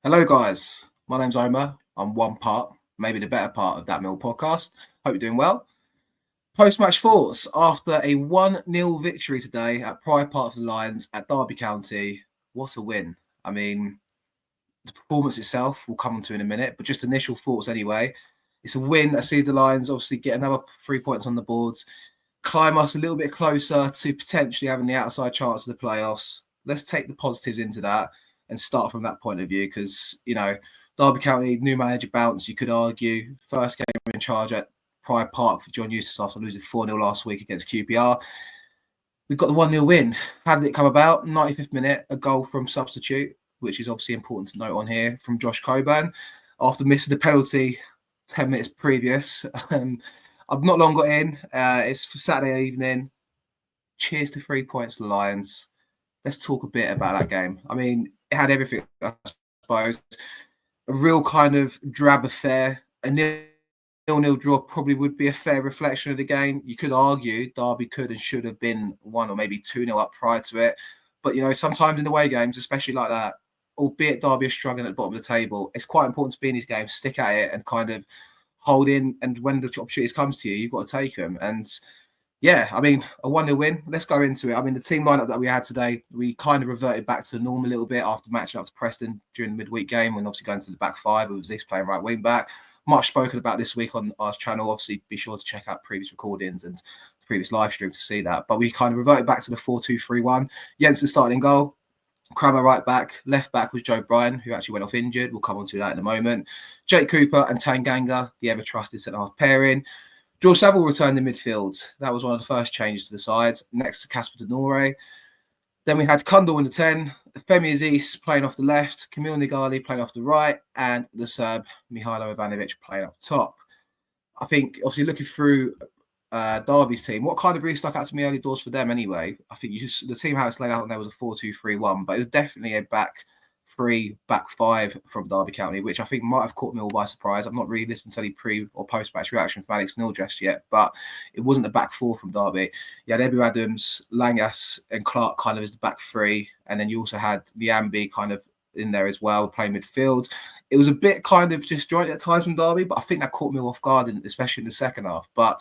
Hello, guys. My name's Omar. I'm one part, maybe the better part of that Mill podcast. Hope you're doing well. Post-match thoughts after a 1-0 victory today at Pride Park of the Lions at Derby County. What a win. I mean, the performance itself we'll come on to in a minute, but just initial thoughts anyway. It's a win that sees the Lions obviously get another 3 points on the boards, climb us a little bit closer to potentially having the outside chance of the playoffs. Let's take the positives into that and start from that point of view because, Derby County, new manager bounce, you could argue. First game in charge at Pride Park for John Eustace after losing 4-0 last week against QPR. We've got the 1-0 win. How did it come about? 95th minute, a goal from substitute, which is obviously important to note on here, from Josh Coburn after missing the penalty 10 minutes previous. I've not long got in. It's for Saturday evening. Cheers to 3 points to the Lions. Let's talk a bit about that game. I mean, it had everything, I suppose. A real kind of drab affair. A 0-0 draw probably would be a fair reflection of the game. You could argue Derby could and should have been 1 or maybe 2-0 up prior to it. But, sometimes in the away games, especially like that, albeit Derby are struggling at the bottom of the table, it's quite important to be in these games, stick at it and kind of hold in. And when the opportunities comes to you, you've got to take them. And yeah, I mean, a 1-0 win. Let's go into it. I mean, the team lineup that we had today, we kind of reverted back to the norm a little bit after matching up to Preston during the midweek game and obviously going to the back five with Zeus playing right wing back. Much spoken about this week on our channel. Obviously, be sure to check out previous recordings and previous live stream to see that. But we kind of reverted back to the 4-2-3-1. Jensen starting goal. Crammer right back. Left back was Joe Bryan, who actually went off injured. We'll come on to that in a moment. Jake Cooper and Tanganga, the ever-trusted centre-half pairing. George Saville returned in midfield. That was one of the first changes to the side, next to Casper Denore. Then we had Kundal in the 10, Femi Aziz playing off the left, Kamil Nigali playing off the right, and the Serb, Mihailo Ivanovic, playing up top. I think, obviously, looking through Derby's team, what kind of really stuck out to me early doors for them anyway? I think the team how it's laid out on there was a 4-2-3-1, but it was definitely a back three, back five from Derby County, which I think might have caught me all by surprise. I've not really listened to any pre or post match reaction from Alex Neil just yet, but it wasn't the back four from Derby. You had Ebu Adams, Langas, and Clark kind of as the back three, and then you also had Liambi kind of in there as well, playing midfield. It was a bit kind of disjointed at times from Derby, but I think that caught me off guard, especially in the second half. But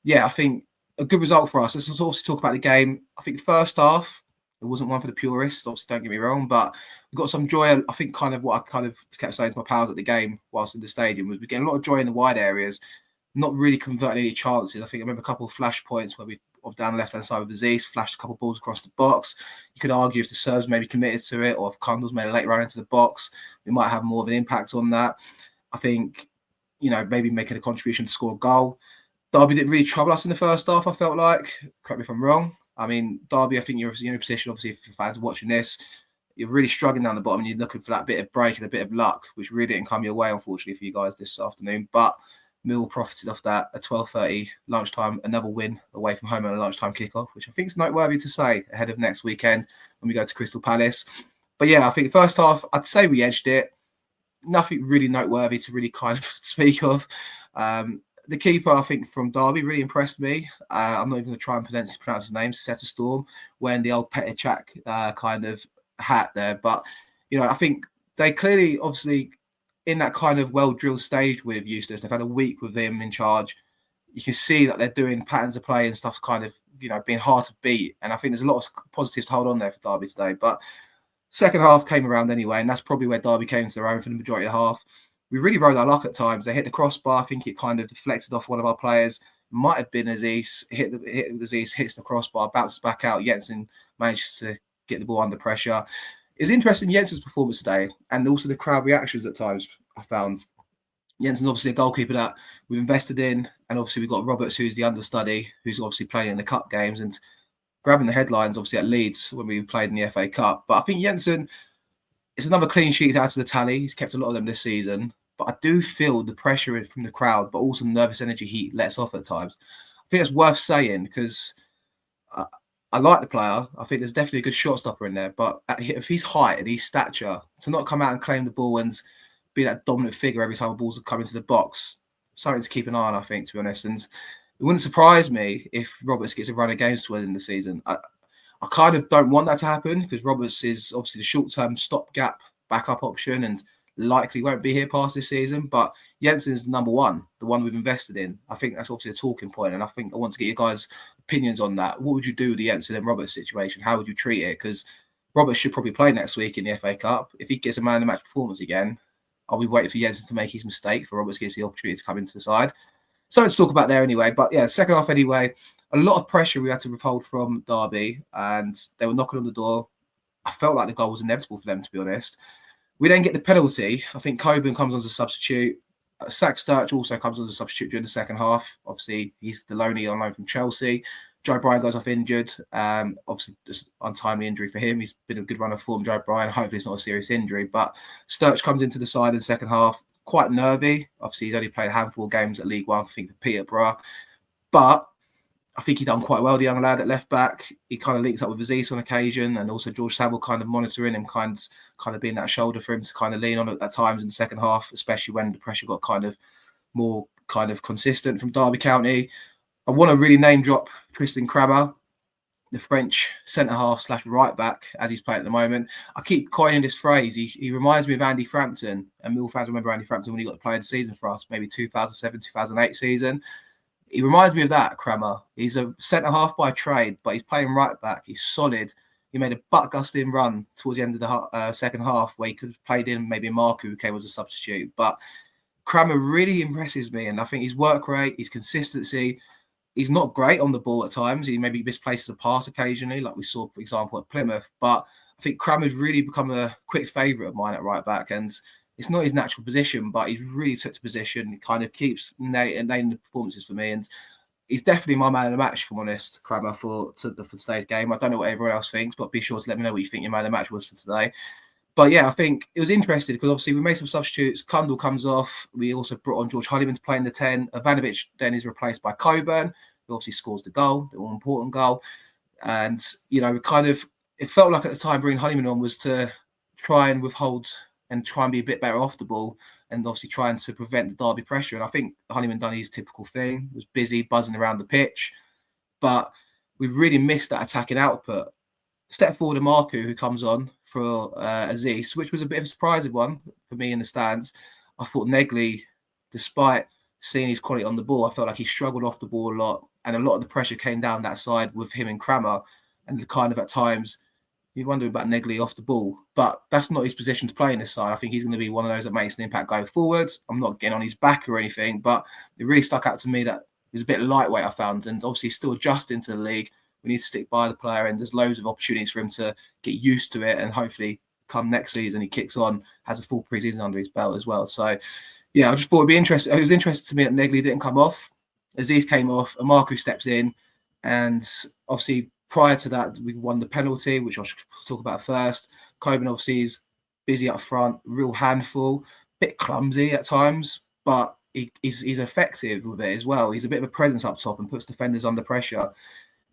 yeah, I think a good result for us. Let's also talk about the game. I think first half, it wasn't one for the purists, obviously, don't get me wrong, but we got some joy. I think kind of what I kind of kept saying to my pals at the game whilst in the stadium was we're getting a lot of joy in the wide areas, not really converting any chances. I think I remember a couple of flash points where we down the left-hand side with Aziz, flashed a couple of balls across the box. You could argue if the Serbs maybe committed to it or if Kundal's made a late run into the box, we might have more of an impact on that. I think, maybe making a contribution to score a goal. Derby didn't really trouble us in the first half, I felt like. Correct me if I'm wrong. I mean, Derby, I think you're in a position, obviously, if fans are watching this, you're really struggling down the bottom and you're looking for that bit of break and a bit of luck, which really didn't come your way, unfortunately, for you guys this afternoon. But Mill profited off that at 12:30 lunchtime, another win away from home on a lunchtime kickoff, which I think is noteworthy to say ahead of next weekend when we go to Crystal Palace. But yeah, I think first half, I'd say we edged it. Nothing really noteworthy to really kind of speak of. The keeper, I think, from Derby really impressed me. I'm not even going to try and pronounce his name, Set a Storm, wearing the old Petr Cech kind of hat there. But, I think they clearly, obviously, in that kind of well-drilled stage with Eustace, they've had a week with him in charge. You can see that they're doing patterns of play and stuff kind of, being hard to beat. And I think there's a lot of positives to hold on there for Derby today. But second half came around anyway, and that's probably where Derby came to their own for the majority of the half. We really rode our luck at times. They hit the crossbar. I think it kind of deflected off one of our players. Might have been Aziz. Hit Aziz, hits the crossbar, bounces back out. Jensen manages to get the ball under pressure. It's interesting, Jensen's performance today and also the crowd reactions at times, I found. Jensen's obviously a goalkeeper that we've invested in. And obviously we've got Roberts, who's the understudy, who's obviously playing in the cup games and grabbing the headlines, obviously, at Leeds when we played in the FA Cup. But I think Jensen, it's another clean sheet out of the tally. He's kept a lot of them this season. But I do feel the pressure from the crowd, but also the nervous energy he lets off at times. I think that's worth saying because I like the player. I think there's definitely a good shot stopper in there. But if he's height and his stature, to not come out and claim the ball and be that dominant figure every time the balls come into the box, something to keep an eye on, I think, to be honest. And it wouldn't surprise me if Roberts gets a run against us in the season. I kind of don't want that to happen because Roberts is obviously the short-term stopgap backup option and likely won't be here past this season, but Jensen's the number one, the one we've invested in. I think that's obviously a talking point, and I think I want to get you guys' opinions on that. What would you do with the Jensen and Roberts situation? How would you treat it? Because Roberts should probably play next week in the FA Cup. If he gets a man of the match performance again, are we waiting for Jensen to make his mistake for Roberts gets the opportunity to come into the side? Something to talk about there anyway. But yeah, second half anyway, a lot of pressure we had to withhold from Derby, and they were knocking on the door. I felt like the goal was inevitable for them, to be honest. We then get the penalty. I think Coburn comes on as a substitute. Sack Sturridge also comes on as a substitute during the second half. Obviously, he's the lonely on loan from Chelsea. Joe Bryan goes off injured. Obviously, just untimely injury for him. He's been a good run of form, Joe Bryan. Hopefully, it's not a serious injury. But Sturridge comes into the side in the second half, quite nervy. Obviously, he's only played a handful of games at League One, I think, for Peterborough. But I think he done quite well, the young lad at left back. He kind of links up with Aziz on occasion, and also George Saville kind of monitoring him, kind of being that shoulder for him to kind of lean on at times in the second half, especially when the pressure got kind of more kind of consistent from Derby County. I want to really name drop Tristan Kramer, the French centre-half / right back, as he's playing at the moment. I keep coining this phrase. He reminds me of Andy Frampton, and Mill fans remember Andy Frampton when he got to play the season for us, maybe 2007, 2008 season. He reminds me of that, Kramer. He's a centre-half by trade, but he's playing right back. He's solid. He made a butt-gusting run towards the end of the second half where he could have played in maybe Marku, who came as a substitute. But Kramer really impresses me, and I think his work rate, his consistency, he's not great on the ball at times. He maybe misplaces a pass occasionally, like we saw, for example, at Plymouth. But I think Kramer's really become a quick favourite of mine at right back, and it's not his natural position, but he's really took the position. He kind of keeps nailing the performances for me, and he's definitely my man of the match, if I'm honest, Kramer, for today's game. I don't know what everyone else thinks, but be sure to let me know what you think your man of the match was for today. But yeah, I think it was interesting because obviously we made some substitutes. Kundal comes off. We also brought on George Honeyman to play in the 10. Ivanovic then is replaced by Coburn, who obviously scores the goal, the all important goal. And, you know, it felt like at the time bringing Honeyman on was to try and withhold and try and be a bit better off the ball, and obviously trying to prevent the Derby pressure. And I think Honeyman done his typical thing, was busy, buzzing around the pitch. But we really missed that attacking output. Step forward to Marku, who comes on for Aziz, which was a bit of a surprising one for me in the stands. I thought Negley, despite seeing his quality on the ball, I felt like he struggled off the ball a lot, and a lot of the pressure came down that side with him and Kramer, and kind of at times you wonder about Negley off the ball, but that's not his position to play in this side. I think he's going to be one of those that makes an impact going forwards. I'm not getting on his back or anything, but it really stuck out to me that he was a bit lightweight, I found, and obviously he's still adjusting to the league. We need to stick by the player, and there's loads of opportunities for him to get used to it, and hopefully come next season he kicks on, has a full pre-season under his belt as well. So yeah, I just thought it'd be interesting. It was interesting to me that Negley didn't come off. Aziz came off, and Marku steps in, and obviously prior to that, we won the penalty, which I should talk about first. Coburn obviously is busy up front, real handful, bit clumsy at times, but he's effective with it as well. He's a bit of a presence up top and puts defenders under pressure.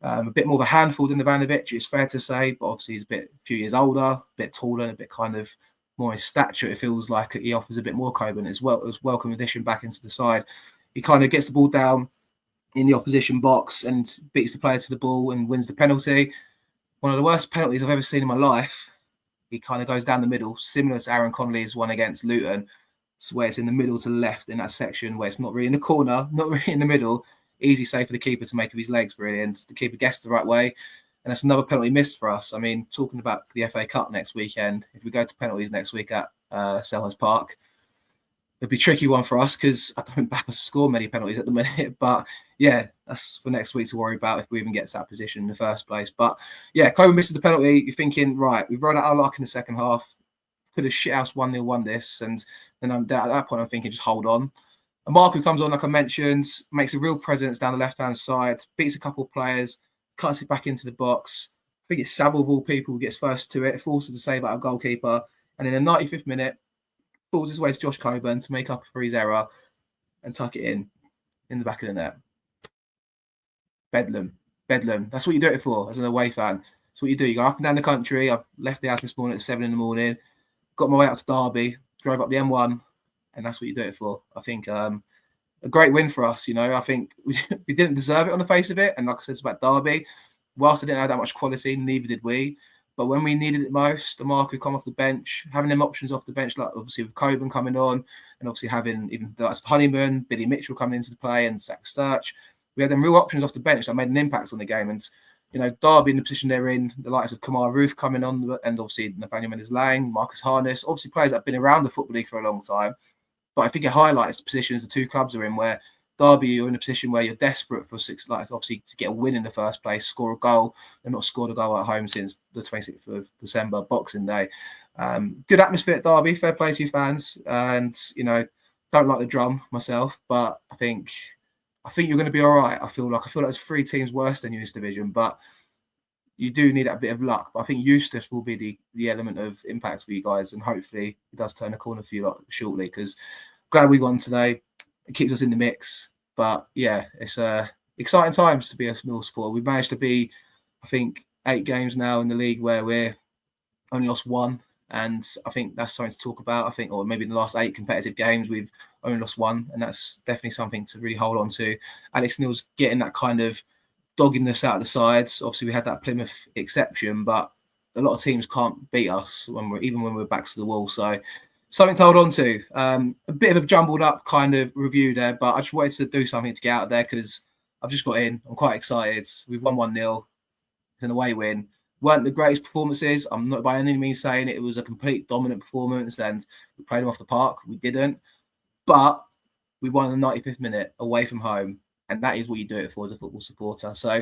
A bit more of a handful than Ivanovic, it's fair to say, but obviously he's a few years older, a bit taller, and a bit kind of more in stature. It feels like he offers a bit more. Coburn as well, as welcome addition back into the side. He kind of gets the ball down in the opposition box and beats the player to the ball and wins the penalty. One of the worst penalties I've ever seen in my life. He kind of goes down the middle, similar to Aaron Connolly's one against Luton, where it's in the middle to the left in that section where it's not really in the corner, not really in the middle. Easy save for the keeper to make of his legs, really, and the keeper guessed the right way. And that's another penalty missed for us. I mean, talking about the FA Cup next weekend, if we go to penalties next week at Selhurst Park, it'd be a tricky one for us because I don't back us to score many penalties at the minute. But yeah, that's for next week to worry about if we even get to that position in the first place. But yeah, Coburn misses the penalty. You're thinking, right, we've run out our luck in the second half. Could have shithouse 1-0 won this. And then at that point, I'm thinking, just hold on. And Marku comes on, like I mentioned, makes a real presence down the left-hand side, beats a couple of players, cuts it back into the box. I think it's Saville of all people who gets first to it, forces a save out of goalkeeper. And in the 95th minute, pulls his way to Josh Coburn to make up for his error and tuck it in the back of the net. Bedlam. That's what you do it for as an away fan. That's what you do. You go up and down the country. I've left the house this morning at 7 a.m, got my way out to Derby, drove up the M1, and that's what you do it for. I think a great win for us. You know, I think we didn't deserve it on the face of it. And like I said, it's about Derby. Whilst I didn't have that much quality, neither did we. But when we needed it most, Marco come off the bench, having them options off the bench, like obviously with Coburn coming on, and obviously having even the likes of Honeyman, Billy Mitchell coming into the play, and Zach Sturch, we had them real options off the bench that made an impact on the game. And Derby in the position they're in, the likes of Kamar Roof coming on, and obviously Nathaniel Mendes-Lang, Marcus Harness, obviously players that have been around the Football League for a long time. But I think it highlights the positions the two clubs are in, where Derby, you're in a position where you're desperate for obviously to get a win in the first place, score a goal. They've not scored a goal at home since the 26th of December, Boxing Day. Good atmosphere at Derby, fair play to you fans. And, don't like the drum myself, but I think you're going to be all right. I feel like there's 3 teams worse than you in this division, but you do need that bit of luck. But I think Eustace will be the element of impact for you guys, and hopefully it does turn a corner for you lot shortly, because glad we won today. It keeps us in the mix. But yeah, it's exciting times to be a Mill supporter. We've managed to be, I think, 8 games now in the league where we're only lost 1. And I think that's something to talk about. I think, or maybe in the last 8 competitive games, we've only lost 1. And that's definitely something to really hold on to. Alex Neil's getting that kind of dogginess out of the sides. Obviously, we had that Plymouth exception, but a lot of teams can't beat us even when we're backs to the wall. So something to hold on to. A bit of a jumbled up kind of review there, but I just wanted to do something to get out of there because I've just got in. I'm quite excited. We've won 1-0. It's an away win. Weren't the greatest performances. I'm not by any means saying it was a complete dominant performance and we played them off the park. We didn't. But we won in the 95th minute away from home. And that is what you do it for as a football supporter. So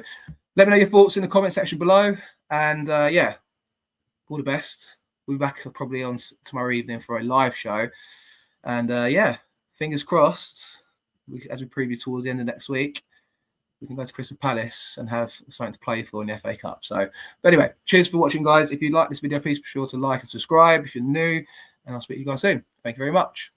let me know your thoughts in the comment section below. And all the best. We'll be back probably on tomorrow evening for a live show. And fingers crossed, as we preview towards the end of next week, we can go to Crystal Palace and have something to play for in the FA Cup. So, but anyway, cheers for watching, guys. If you like this video, please be sure to like and subscribe if you're new. And I'll speak to you guys soon. Thank you very much.